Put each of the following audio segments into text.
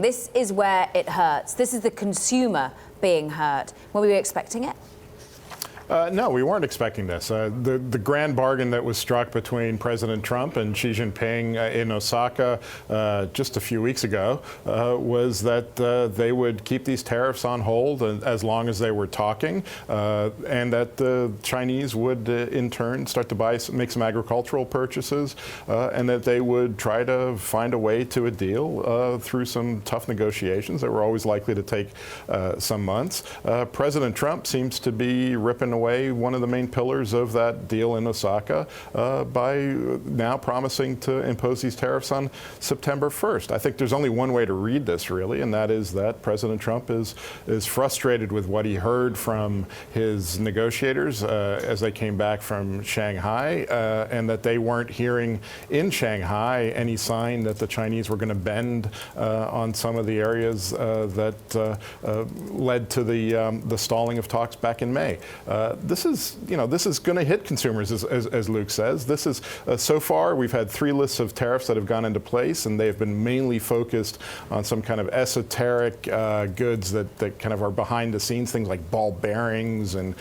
This is where it hurts. This is the consumer being hurt. Were we expecting it? No, we weren't expecting this. The grand bargain that was struck between President Trump and Xi Jinping in Osaka just a few weeks ago was that they would keep these tariffs on hold as long as they were talking, and that the Chinese would in turn start to make some agricultural purchases, and that they would try to find a way to a deal through some tough negotiations that were always likely to take some months. President Trump seems to be ripping away one of the main pillars of that deal in Osaka by now promising to impose these tariffs on September 1st. I think there's only one way to read this, really, and that is that President Trump is frustrated with what he heard from his negotiators as they came back from Shanghai, and that they weren't hearing in Shanghai any sign that the Chinese were going to bend on some of the areas that led to the stalling of talks back in May. This is going to hit consumers, as Luke says. This is so far we've had 3 lists of tariffs that have gone into place, and they have been mainly focused on some kind of esoteric goods that kind of are behind the scenes, things like ball bearings and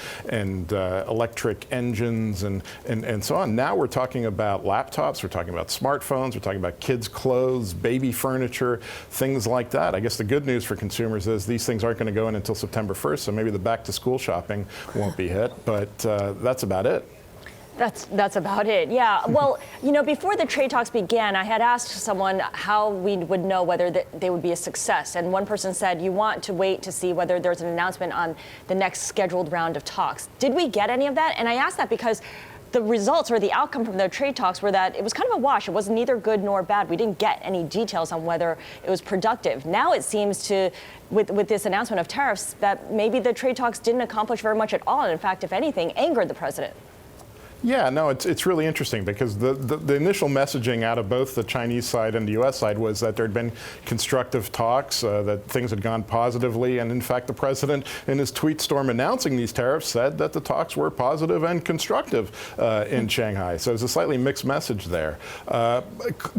electric engines and so on. Now we're talking about laptops, we're talking about smartphones, we're talking about kids' clothes, baby furniture, things like that. I guess the good news for consumers is these things aren't going to go in until September 1st, so maybe the back-to-school shopping won't be hit. But that's about it. That's about it, yeah. Well, before the trade talks began, I had asked someone how we would know whether they would be a success. And one person said, you want to wait to see whether there's an announcement on the next scheduled round of talks. Did we get any of that? And I asked that because the results or the outcome from the trade talks were that it was kind of a wash. It was neither good nor bad. We didn't get any details on whether it was productive. Now it seems to, with this announcement of tariffs, that maybe the trade talks didn't accomplish very much at all. And in fact, if anything, angered the president. Yeah, no, it's really interesting because the initial messaging out of both the Chinese side and the U.S. side was that there had been constructive talks, that things had gone positively, and in fact the president in his tweet storm announcing these tariffs said that the talks were positive and constructive in Shanghai. So it was a slightly mixed message there.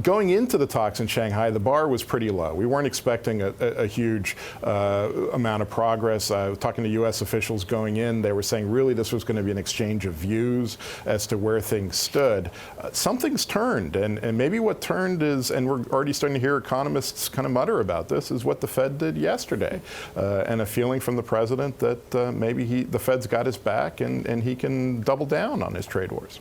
Going into the talks in Shanghai, the bar was pretty low. We weren't expecting a huge amount of progress. Talking to U.S. officials going in, they were saying really this was going to be an exchange of views as to where things stood. Something's turned, and maybe what turned is, and we're already starting to hear economists kind of mutter about this, is what the Fed did yesterday, and a feeling from the president that maybe the Fed's got his back and he can double down on his trade wars.